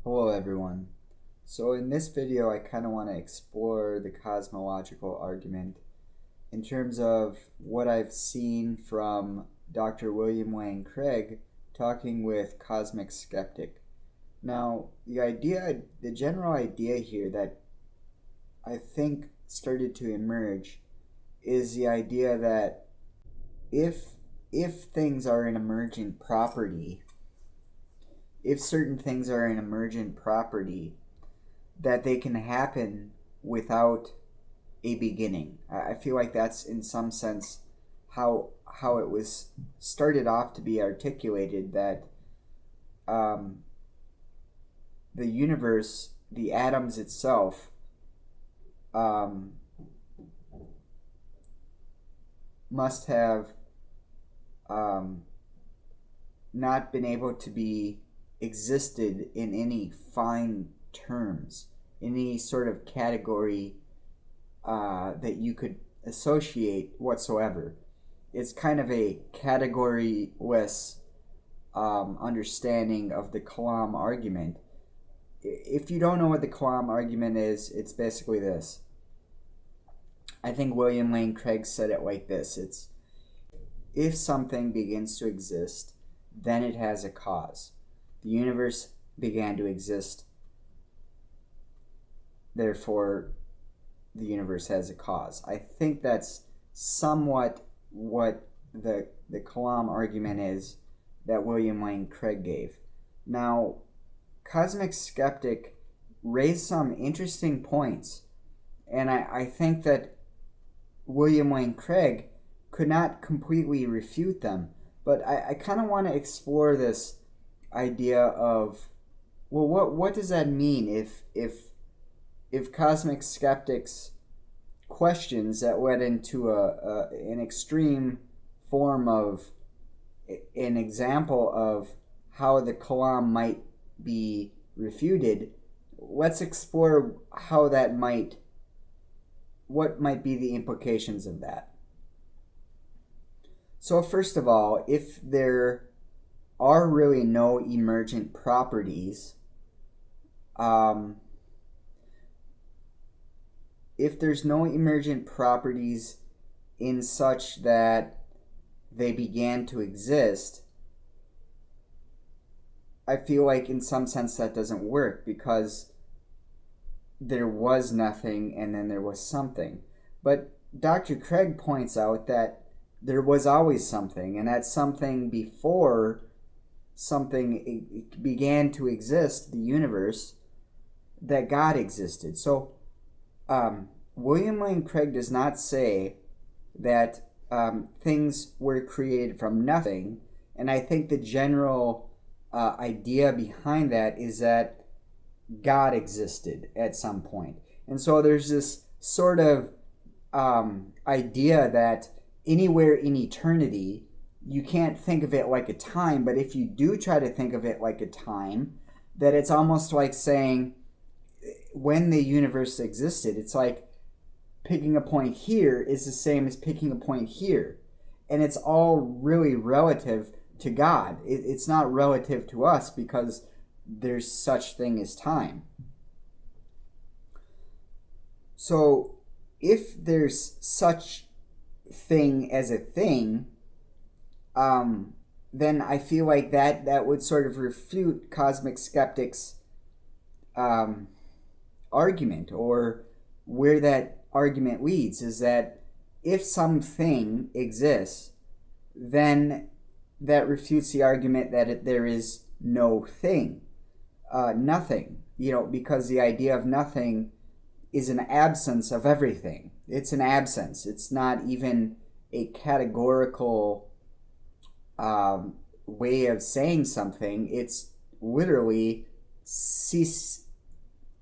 Hello everyone. So in this video I kind of want to explore the cosmological argument in terms of what I've seen from Dr. William Lane Craig talking with Cosmicskeptic. Now the general idea here that I think started to emerge is the idea that if things are an emergent property, if certain things are an emergent property, that they can happen without a beginning. I feel like that's in some sense how it was started off to be articulated, that the universe, the atoms itself, must have not been able to be existed in any fine terms, in any sort of category that you could associate whatsoever. It's kind of a categoryless understanding of the Kalam argument. If you don't know what the Kalam argument is, it's basically this. I think William Lane Craig said it like this. It's, if something begins to exist, then it has a cause. The universe began to exist, therefore the universe has a cause. I think that's somewhat what the Kalam argument is that William Lane Craig gave. Now, Cosmicskeptic raised some interesting points, and I think that William Lane Craig could not completely refute them, but I kind of want to explore this idea of, well, what does that mean if Cosmicskeptic's questions that led into an extreme form of an example of how the Kalam might be refuted? Let's explore how that what might be the implications of that. So first of all, if there are really no emergent properties, if there's no emergent properties in such that they began to exist, I feel like in some sense that doesn't work, because there was nothing and then there was something. But Dr. Craig points out that there was always something, and that something before something began to exist, the universe, that God existed. So William Lane Craig does not say that things were created from nothing, and I think the general idea behind that is that God existed at some point. And so there's this sort of idea that anywhere in eternity, you can't think of it like a time, but if you do try to think of it like a time, that it's almost like saying when the universe existed, it's like picking a point here is the same as picking a point here. And it's all really relative to God. It's not relative to us because there's such thing as time. So if there's such thing as a thing, then I feel like that would sort of refute Cosmicskeptic's argument, or where that argument leads is that if something exists, then that refutes the argument that there is no thing, nothing, because the idea of nothing is an absence of everything. It's an absence. It's not even a categorical way of saying something. It's literally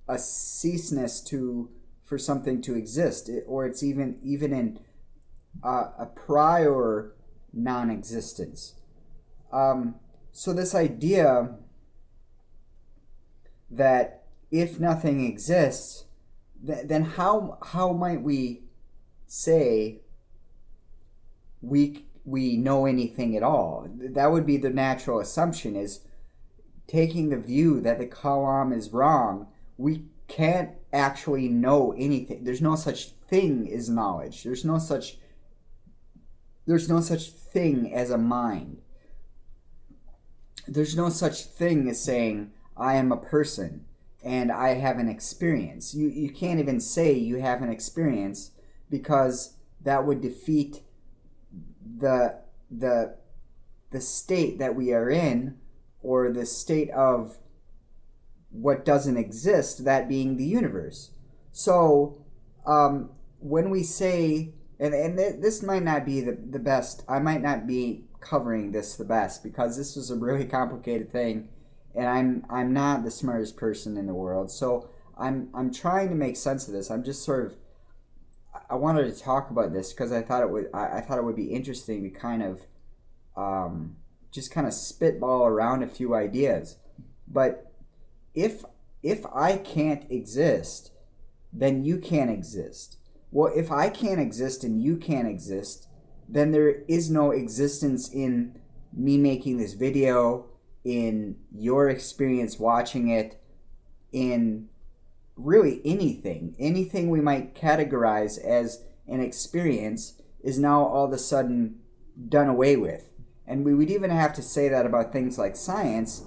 a ceaseness for something to exist, or it's even in a prior non-existence. So this idea that if nothing exists, then how might we say we know anything at all? That would be the natural assumption, is taking the view that the Kalam is wrong, we can't actually know anything. There's no such thing as knowledge. There's no such thing as a mind. There's no such thing as saying, I am a person and I have an experience. You can't even say you have an experience, because that would defeat the state that we are in, or the state of what doesn't exist, that being the universe. So when we say, and this might not be the best, I might not be covering this the best, because this was a really complicated thing, and I'm not the smartest person in the world, so I'm trying to make sense of this. I'm just sort of, I wanted to talk about this because I thought it would be interesting to kind of just kind of spitball around a few ideas. But if I can't exist, then you can't exist. Well, if I can't exist and you can't exist, then there is no existence in me making this video, in your experience watching it, in really anything we might categorize as an experience is now all of a sudden done away with. And we would even have to say that about things like science,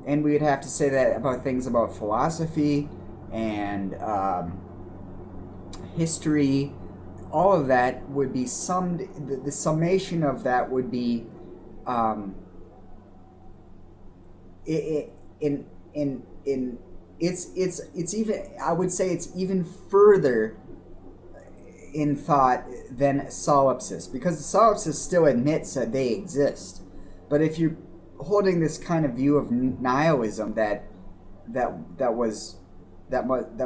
and we would have to say that about things about philosophy and history. All of that would be summed, the summation of that would be it's even, I would say it's even further in thought than solipsis, because the solipsist still admits that they exist. But if you're holding this kind of view of nihilism that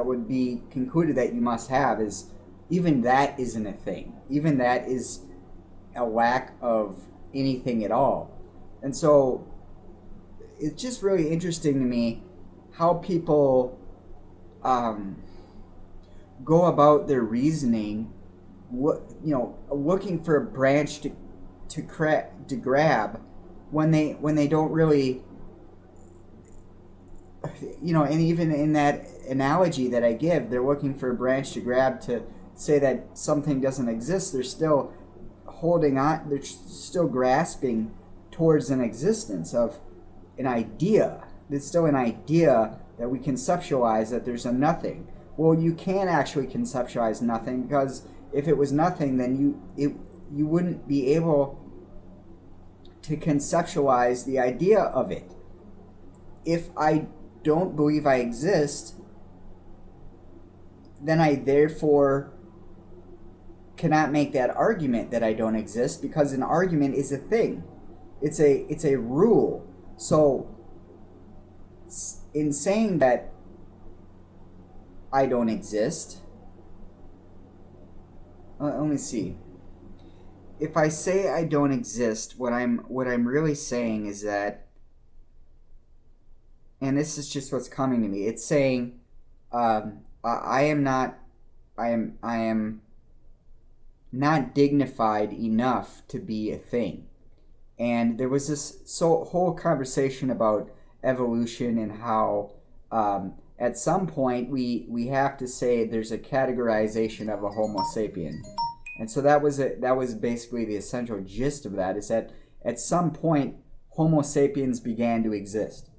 would be concluded that you must have, is even that isn't a thing. Even that is a lack of anything at all. And so it's just really interesting to me how people go about their reasoning, looking for a branch to grab when they don't really, and even in that analogy that I give, they're looking for a branch to grab to say that something doesn't exist. They're still holding on, they're still grasping towards an existence of an idea. There's still an idea that we conceptualize that there's a nothing. Well, you can't actually conceptualize nothing, because if it was nothing, then you wouldn't be able to conceptualize the idea of it. If I don't believe I exist, then I therefore cannot make that argument that I don't exist, because an argument is a thing. It's a rule. So in saying that I don't exist, let me see. If I say I don't exist, what I'm really saying is that, and this is just what's coming to me, it's saying I am not dignified enough to be a thing. And there was this whole conversation about evolution and how at some point we have to say there's a categorization of a Homo sapien. And so that was basically the essential gist of that, is that at some point Homo sapiens began to exist,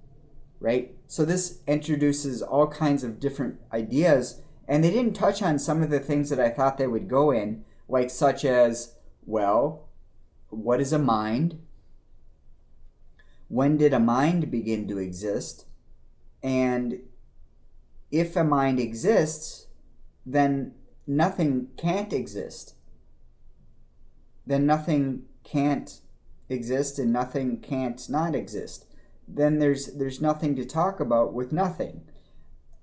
right? So this introduces all kinds of different ideas, and they didn't touch on some of the things that I thought they would go in, like such as, well, what is a mind? When did a mind begin to exist? And if a mind exists, then nothing can't exist. Then nothing can't exist and nothing can't not exist. Then there's nothing to talk about with nothing.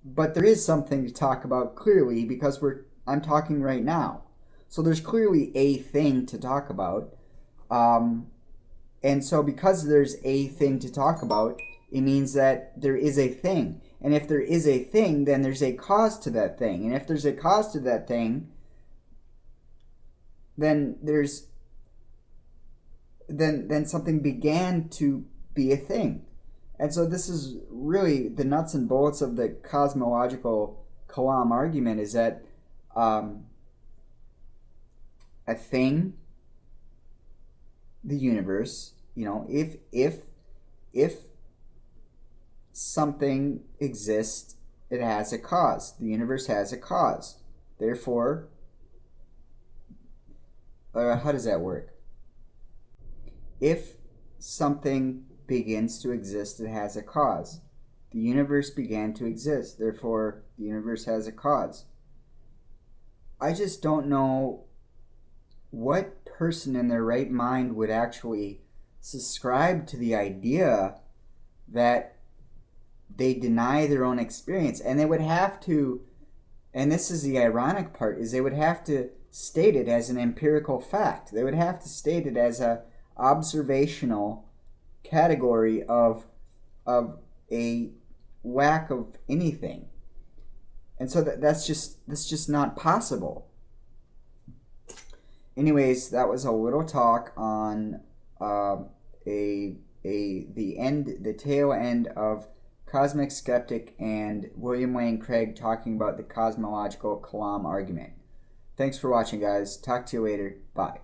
But there is something to talk about clearly, because I'm talking right now. So there's clearly a thing to talk about. And so because there's a thing to talk about, it means that there is a thing. And if there is a thing, then there's a cause to that thing. And if there's a cause to that thing, then then something began to be a thing. And so this is really the nuts and bolts of the cosmological Kalam argument, is that a thing, the universe, if something exists, it has a cause. The universe has a cause. Therefore, how does that work? If something begins to exist, it has a cause. The universe began to exist, therefore the universe has a cause. I just don't know what person in their right mind would actually subscribe to the idea that they deny their own experience. And they would have to, and this is the ironic part, is they would have to state it as an empirical fact. They would have to state it as a observational category of a lack of anything. And so that's just not possible. Anyways, that was a little talk on the tail end of Cosmicskeptic and William Lane Craig talking about the cosmological Kalam argument. Thanks for watching, guys. Talk to you later. Bye.